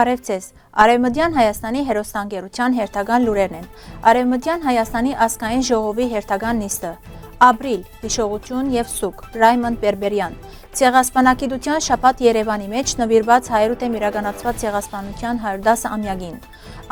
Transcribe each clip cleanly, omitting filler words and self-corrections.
Բարև ձեզ, Արևմտյան Հայաստանի հեռուստաընկերության հերթական լուրերն են, Արևմտյան Հայաստանի ազգային ժողովի հերթական նիստը, ապրիլ, հիշողություն և սուկ, Ռայմոնդ Բերբերյան, ցեղասպանագիտության շաբաթ Երևանի մեջ նվիրված 100-ում իրականացված ցեղասպանության 110-ամյակին,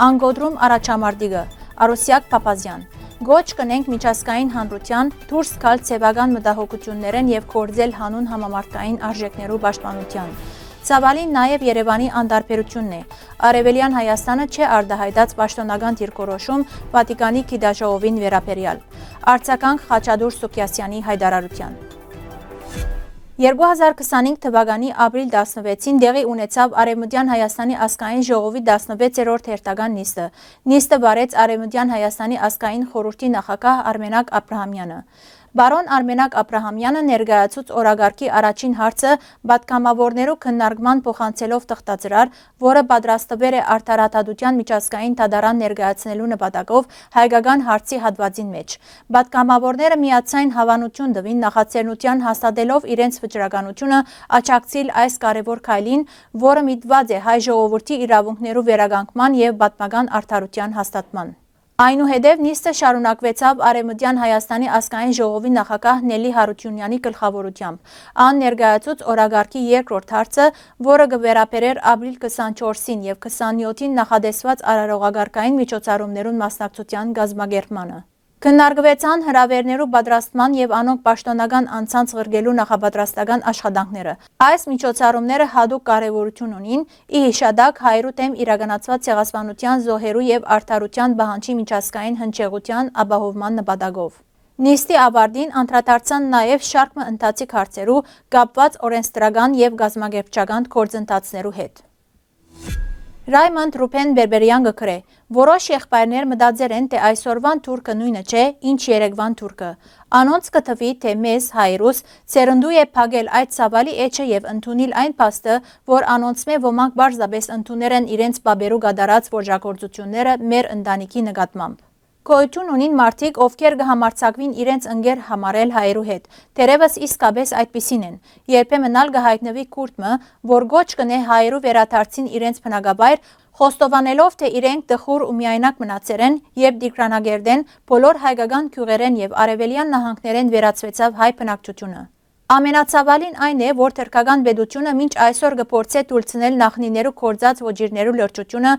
Անգոդրում առաջամարտիկը, Արուսյակ Փափազյան, Գոչ կնենք միջազգային հանրության դուրս գալ սեփական մտահոգություններն եւ կորձել հանուն համամարտկային արժեքներու պաշտպանության։ Ցավալին նաև Երևանի անդարբերությունն է։ Արևելյան Հայաստանը չէ արդահայտած պաշտոնական դիրքորոշում Վատիկանի գիտաժողովին վերաբերյալ։ Արձագանք Խաչատուր Սուքիասյանի հայտարարության։ 2025 թվականի ապրիլ 16-ին տեղի ունեցավ Արևմտյան Հայաստանի ազգային ժողովի 16-րդ հերթական նիստը։ Նիստը վարեց Արևմտյան Հայաստանի ազգային խորհրդի նախագահ Արմենակ Աբրահամյանը։ Բարոն Արմենակ Աբրահամյանը ներկայացուց օրագարկի առաջին հարցը պատգամավորներու քննարկման փոխանցելով թղթածրար, որը պատրաստվել է արդարադատության միջազգային դատարան ներկայացնելու նպատակով հայկական հարցի հատվածին մեջ։ Պատգամավորները միացային հավանություն տվին նախաձեռնության հաստատելով իրենց վճռականությունը աջակցել այս կարևոր քայլին, որը միտված է հայ ժողովրդի իրավունքներու վերականգնման եւ պատմական արդարության հաստատման։ Այնուհետև նիստը շարունակվեցավ Արևմտյան Հայաստանի ազգային ժողովի նախագահ Նելի Հարությունյանի գլխավորությամբ։ Ան ներկայացուց օրագարկի երկրորդ հարցը, որը կվերաբերեր ապրիլ 24-ին եւ 27-ին նախադեсված արարողագարկային միջոցառումներուն մասնակցության կազմակերպմանը։ Քննարկվեցան հրավերներու պատրաստման եւ անոնք պաշտոնական անցանց ղրգելու նախապատրաստական աշխատանքները։ Այս միջոցառումները հատուկ կարևորություն ունին՝ ի հիշադակ 100-ում իրականացված ցեղասպանության զոհերու եւ արդարության պահանջի միջազգային հնչեղության ապահովման նպատակով։ Նիստի ավարտին անդրադարձան նաև շարք ընթացիկ հարցերու կապված օրենսդրական եւ գազམ་ագործական գործընթացներու հետ։ Ռայմոնդ Բերբերյան գկրե, որոշ եղբայրներ մտածել են, թե այսօրվան թուրքը նույնը չէ, ինչ երեկվան թուրքը։ Անոնց կթվի, թե մեզ հայրուս ցերնդու է փակել այդ ցավալի էջը եւ ընդունել այն փաստը, որ անոնցմե ոմանք բարձրապես ընդուներ են իրենց բաբերու գդարած որջագործությունները մեր ընտանիքի նկատմամբ։ Գոյություն ունին մարդիկ, ովքեր կհամարձակվին իրենց ընկեր համարել հայերու հետ։ Թերևս իսկապես այդպիսին են։ Երբեմն ալ կհայտնվի քուրդը, որ գոչ կնե հայերու վերադարձին իրենց բնակավայր, խոստովանելով, թե իրենք տխուր ու միայնակ մնացել են, երբ Տիգրանագերդեն բոլոր հայկական գյուղերեն եւ արևելյան նահանգներեն վերածվեցավ հայ բնակչությունը։ Ամենացավալին այն է, որ թրքական պետությունը մինչ այսօր կփորձե դուլցնել նախնիներու կորձած ոչիրներու լրջությունը,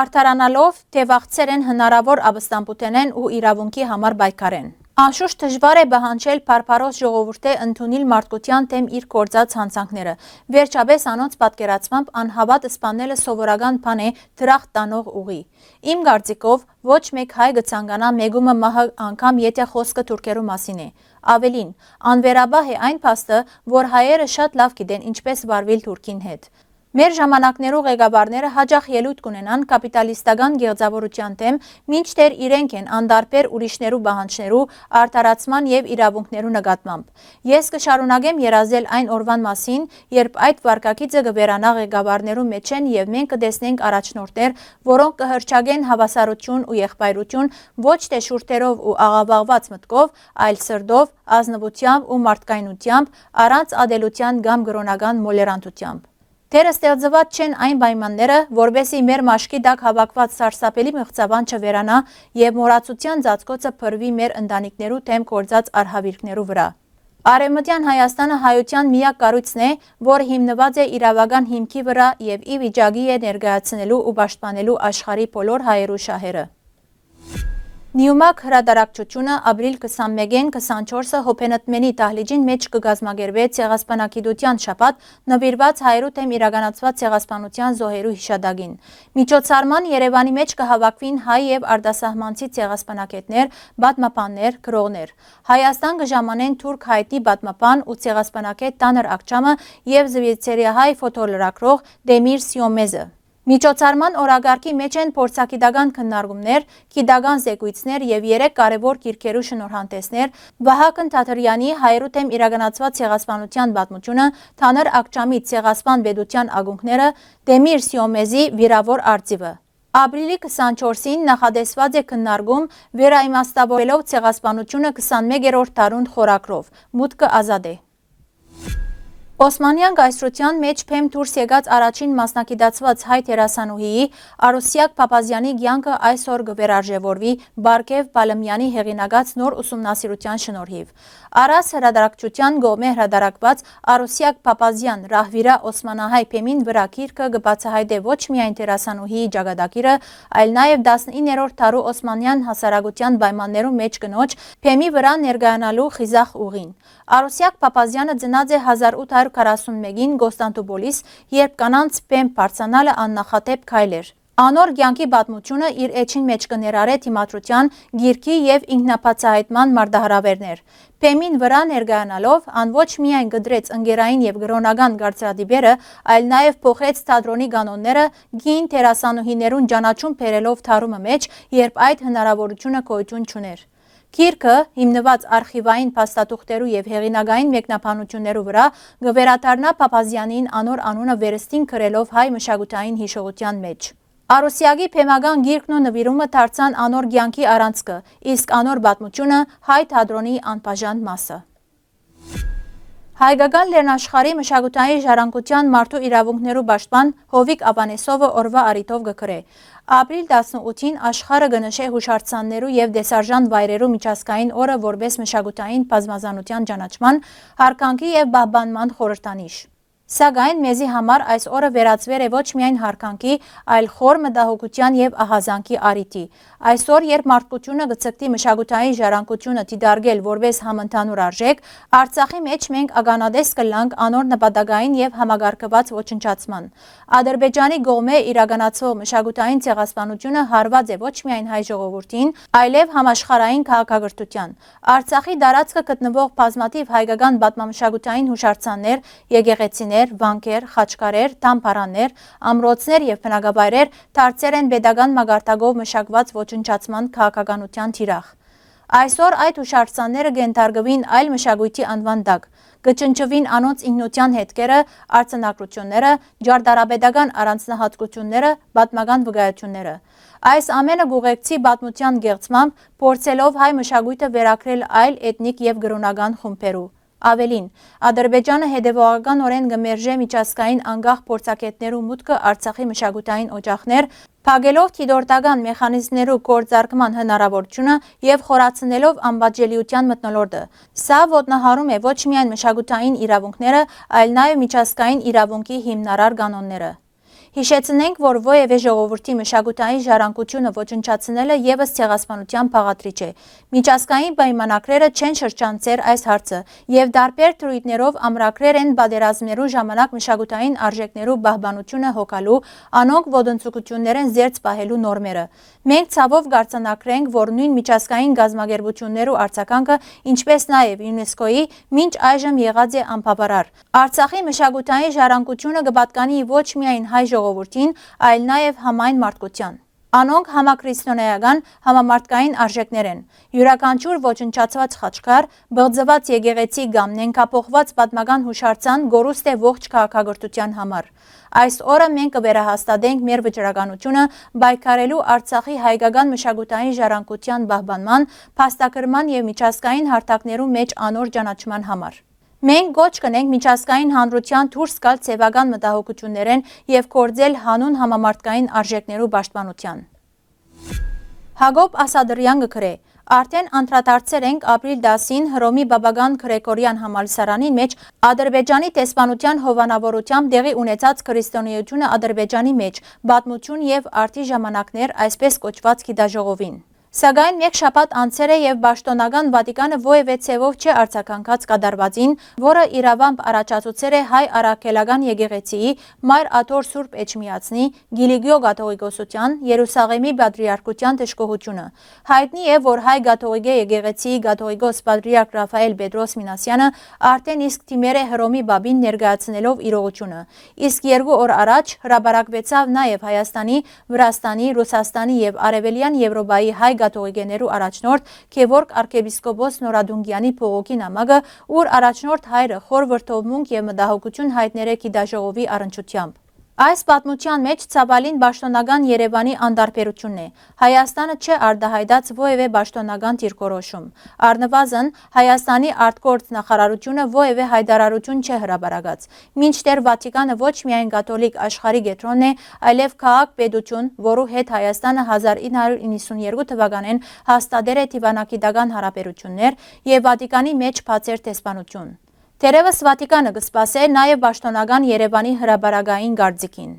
արդարանալով, թե վաղցեր են հնարավոր ապստամբութենեն ու իրավունքի համար պայքարեն։ Անշուշտ դժվար է բահանջել փարփարոս ժողովուրդը ընդունել մարդկության դեմ իր կորձած հանցանքները։ Վերջապես անոնց պատկերացմամբ անհավատ սպանելը սովորական բան է դրախտ տանող ուղի։ Իմ կարծիքով ոչ մեկ հայ կցանկանա մեգումը մահը անգամ եթե խոսքը թուրքերու մասին է։ Ավելին, անվերաբահ է այն փաստը, որ հայերը շատ լավ գիտեն ինչպես վարվել թուրքին հետ։ Մեր ժամանակներու ղեկավարները հաջող ելույթ կունենան կապիտալիստական գեղձավորության դեմ, մինչդեռ իրենք են անդարբեր ուրիշներու բանջներու արդարացման եւ իրավունքներու նկատմամբ։ Ես կշարունակեմ երազել այն օրվան մասին, երբ այդ վարկակիցը կվերանա ղեկավարներու մեջ են եւ մենք կտեսնենք առաջնորդներ, որոնք կհրճագեն հավասարություն ու եղբայրություն ոչ թե շուրթերով ու աղավաղված մտքով, այլ սրտով, ազնվությամբ ու մարդկայնությամբ, առանց ադելության կամ գրոնական մոլերանտությամբ։ Թերը ստեղծված չեն այն պայմանները, որովհետեւ մեր մաշկի տակ հավաքված սարսափելի մղձավան չվերանա եւ մոռացության ծածկոցը փրվի մեր ընտանիքներու դեմ կորձած արհավիրքներու վրա։ Արևմտյան Հայաստանը հայության միակ կառույցն է, որը հիմնված է իրավական հիմքի վրա եւ ի վիճակի է ներկայացնելու ու պաշտպանելու աշխարհի բոլոր հայերու շահերը։ Նյումակ հրատարակչությունը ապրիլ 21-ին 24-ը հոփենտմենի դահլիճին մեջ կգազմագերվե ցեղասպանագիտության շաբաթ նվիրված 100-ում իրականացված ցեղասպանության զոհերու հիշադակին։ Միջոցառման Երևանի մեջ կհավաքվին հայ եւ արտասահմանցի ցեղասպանագետներ, պատմաբաններ, գրողներ։ Հայաստան կժամանեն թուրք հայտնի պատմաբան ու ցեղասպանագետ Տանր Ակչամը եւ զվիցերիահայ ֆոտոլրագրող Դեմիր Սիոմեզը։ Միջոցառման օրագարկի մեջ են փորձագիտական քննարկումներ, գիտական զեկույցներ եւ 3 կարևոր գիրքերու շնորհանդեսներ՝ Վահագն Թաթրյանի 100-ում իրականացված ցեղասպանության պատմությունը, Թանր Ակչամի ցեղասպան պետության ագունքները, Դեմիր Սիոմեզի վիրավոր արծիվը։ Ապրիլի 24-ին նախադեсված է քննարկում վերաիմաստավորելով ցեղասպանությունը 21-րդ դարուն խորագրով։ Մուտքը ազատ է։ Օսմանյան գայսրության մեջ փեմ դուրս եկած առաջին մասնակիտացված հայ դերասանուհիի Արուսյակ Փափազյանի կյանքը այսօր կվերարժևորվի Բարգև Բալմյանի հեղինակած նոր ուսումնասիրության շնորհիվ։ Արաս հրատարակչության կողմէ հրատարակված Արուսյակ Փափազյան Ռահվիրա Օսմանահայ փեմին վրա գիրքը կբացահայտե ոչ միայն դերասանուհիի ճակատագիրը, այլ նաև 19-րդ դարու օսմանյան հասարակության պայմաններու մեջ կնոջ փեմի վրա ներկայանալու խիզախ ուղին։ Արուսյակ Փափազյանը ծնած է 1841-ին Կոստանդնուպոլիս, երբ կանանց փեմ բարձանալը աննախադեպ քայլ էր։ Անոր կյանքի պատմությունը իր էջին մեջ կներառե թիմադրության, գիրքի եւ ինքնաբացահայտման մարտահրավերներ։ Փեմին վրա ներկայանալով ան ոչ միայն կդրեց ընկերային եւ գրոնական կարծրատիպերը, այլ նաեւ փոխեց թատրոնի կանոնները, գին դերասանուհիներուն ճանաչում բերելով թարումը մեջ, երբ այդ հնարավորությունը գոյություն չուներ։ Գիրքը հիմնված արխիվային փաստաթուղթերու եւ հեղինակային մեկնաբանություններու վրա կվերադառնա Փափազյանին անոր անունը վերստին գրելով հայ մշակութային հիշողության մեջ։ Արուսյակի փեմական գիրքն ու նվիրումը դարձան անոր կյանքի առանցքը, իսկ անոր պատմությունը հայ թատրոնի անբաժան մասը։ Հայկական լեռնաշխարհի մշակութային ժառանգության մարդու իրավունքներու պաշտպան Հովիկ Ավանեսովը օրվա առիթով կգրե։ Ապրիլ 18-ին աշխարհը կնշե հուշարձաններու եւ դեսարժան վայրերու միջազգային օրը որպես մշակութային բազմազանության ճանաչման, հարկանքի եւ պահպանման խորհրդանիշ։ Սակայն մեզի համար այս օրը վերածվեր է ոչ միայն հարկանքի, այլ խոր մտահոգության եւ ահազանգի առիթի։ Այսօր, երբ մարդկությունը կցկտի մշակութային ժառանգությունը դիտարկել որպես համընդհանուր արժեք, Արցախի մեջ մենք ականատես կլանք անոր նպատակային եւ համագարկված ոչնչացման։ Ադրբեջանի կողմէ իրականացվող մշակութային ցեղասպանությունը հարված է ոչ միայն հայ ժողովրդին, այլև համաշխարհային քաղաքակրթության։ Արցախի տարածքը գտնվող բազմաթիվ հայկական պատմամշակութային հուշարձաններ, եկեղեցիներ, վանքեր, խաչքարեր, դամբարաններ, ամրոցներ եւ բնակավայրեր դարձել են pedagogan մագարտակով մշակված ոչնչացման քաղաքականության թիրախ։ Այսօր այդ հուշարձանները կենթարկվին այլ մշակույթի անվան տակ, կճնճվին անոնց ինքնության հետքերը, արձանագրությունները, ջարդարապետական առանձնահատկությունները, պատմական վկայությունները։ Այս ամենը գուղեկցի պատմության գեղձմամբ փորձելով հայ մշակույթը վերագրել այլ էթնիկ եւ գրոնական խումբերու։ Ավելին, Ադրբեջանը հետևողականորեն կմերժե միջազգային անկախ փորձագետներու մուտքը Արցախի մշակութային օջախներ, փակելով դիտորդական մեխանիզմներու գործարկման հնարավորությունը եւ խորացնելով անբաժանելիության մթնոլորտը։ Սա ոտնահարում է ոչ միայն մշակութային իրավունքները, այլ նաեւ միջազգային իրավունքի հիմնարար կանոնները։ Հիշեցնենք, որ ովևէ ժողովրդի մշակութային ժառանգությունը ոչնչացնելը եւս ցեղասպանության բաղադրիչ է։ Միջազգային պայմանագրերը չեն շրջանցեր այս հարցը եւ դարբեր թրույթներով ամրագրեր են պատերազմներու ժամանակ մշակութային արժեքներու պահպանությունը հոգալու, անոնք ոտնձգություններ են զերծ պահելու նորմերը։ Մենք ցավով կարձանագրենք, որ նույն միջազգային գազམ་ագերբություններու արձագանքը, ինչպես նաեւ ՅՈՒՆԵՍԿՕ-ի մինչ այժմ եղած է անբավարար։ Արցախի մշակութային ժառանգությունը կպատկանի ոչ միայն հայ ժողովրդին, այլ նաև համայն մարդկության։ Անոնք համաքրիստոնեական, համամարտկային արժեքներ են։ Յուրաքանչյուր ոչնչացված խաչքար, բղձված եկեղեցի կամ նենգափոխված պատմական հուշարձան գորուստ է ողջ քաղաքակրթության համար։ Այս օրը մենք կվերահաստատենք մեր վճռականությունը պայքարելու Արցախի հայկական մշակութային ժառանգության պահպանման, փաստագրման եւ միջազգային հարթակներու մեջ անոր ճանաչման համար։ Մենք գոչ կնենք միջազգային հանրության դուրս գալ ցեվական մտահոգություններեն եւ կործել հանուն համամարտկային արժեքներու պաշտպանության։ Հակոբ Ասադրյան կգրե. Արդեն անդրադարձել ենք ապրիլ 10-ին Հռոմի Բաբական Գրեգորյան համալսարանի մեջ Ադրբեջանի տեսփանության հովանավորությամբ տեղի ունեցած քրիստոնեությունը Ադրբեջանի մեջ պատմություն եւ արդի ժամանակներ այսպես կոչված գիտաժողովին։ Սակայն մեկ շաբաթ անցել է եւ պաշտոնական Վատիկանը ովևէ ցևով չէ արձագանքած կատարվածին, որը իրավամբ առաջացուցել է հայ առաքելական եկեղեցիի Մայր Աթոր Սուրբ Էջմիածնի Գիլիգիո կաթողիկոսության Երուսաղեմի պատրիարքության դժգոհությունը։ Հայտնի է, որ հայ կաթողիկե եկեղեցիի կաթողիկոս պատրիարք Ռաֆայել Պետրոս Մինասյանը արդեն իսկ թիմեր է Հռոմի Բաբին ներկայացնելով իրողությունը։ Իսկ 2 օր առաջ հրապարակվեցավ նաեւ Հայաստանի, Վրաստանի, Ռուսաստանի եւ Արևելյան Եվրոպայի հայ կաթողիկեներու առաջնորդ Գևորգ arczepiskopos Նորադունգյանի փողոքի նամակը, ուր առաջնորդ հայրը խոր վրդովմունք եւ մտահոգություն հայտնել է գիտաժողովի առնչությամբ։ Այս պատմության մեջ ցավալին պաշտոնական Երևանի անդարբերությունն է։ Հայաստանը չէ արդահայտած ովևէ պաշտոնական դիրքորոշում։ Առնվազն Հայաստանի արտգործ նախարարությունը ովևէ հայտարարություն չէ հրապարակած։ Մինչդեռ Վատիկանը ոչ միայն կաթոլիկ աշխարհի կենտրոնն է, այլև քաղաք-պետություն, որու հետ Հայաստանը 1992 թվականին հաստատել է դիվանագիտական հարաբերություններ եւ Վատիկանի մեջ բացեր տեսփանություն։ Թերևս Վատիկանը կսպասե նաև պաշտոնական Երևանի հրապարակային կարծիքին։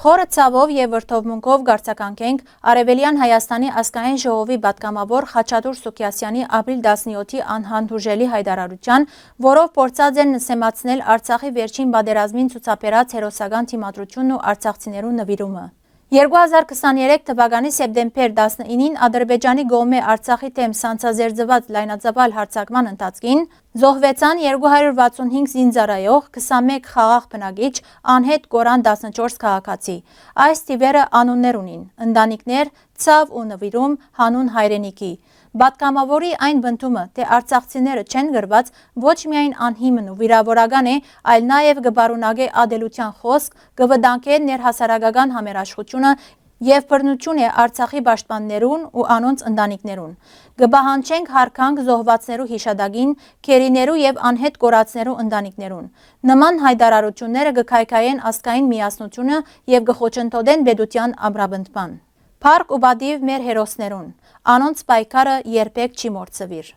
Խորը ցավով եւ վրդովմունքով կարձականքենք Արևելյան Հայաստանի ազգային ժողովի պատգամավոր Խաչատուր Սուքիասյանի ապրիլ 17-ի անհանդուրժելի հայտարարության, որով փորձած են նսեմացնել Արցախի վերջին պատերազմին ցուցաբերած հերոսական դիմադրությունն ու արցախցիներու նվիրումը։ 2023 թվականի սեպտեմբեր 19-ին Ադրբեջանի կողմէ Արցախի դեմ սանձազերծված լայնածավալ հարձակման ընթացքին զոհվեցան 265 զինծառայող, 21 խաղաղ բնակիչ, անհետ կորան 14 քաղաքացի։ Այս թիվերը անուններ ունին՝ ընտանիքներ, ցավ ու նվիրում հանուն հայրենիքի։ Պատգամավորի այն բնդումը, թե արցախցիները չեն գրված, ոչ միայն անհիմն ու վիրավորական է, այլ նաև կբարունակե ադելության խոսք, կվտանգե ներհասարակական համերաշխությունը եւ բռնություն է Արցախի պաշտպաններուն ու անոնց ընտանիքներուն։ Կպահանջենք հարկանք զոհվածներու հիշադակին, քերիներու եւ անհետ կորածներու ընտանիքներուն։ Նման հայտարարությունները կքայքայեն ազգային միասնությունը եւ կխոչընդոտեն պետության ամրապնդման։ Փառք ու պատիվ մեր հերոսներուն, անոնց պայքարը երբեք չի մոռցվիր։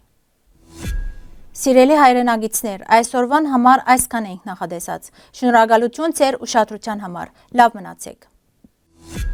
Սիրելի հայրենագիտներ, այսօրվան համար այսքան ենք նախատեսած։ Շնորհակալություն ձեր ուշադրության համար։ Լավ մնացեք։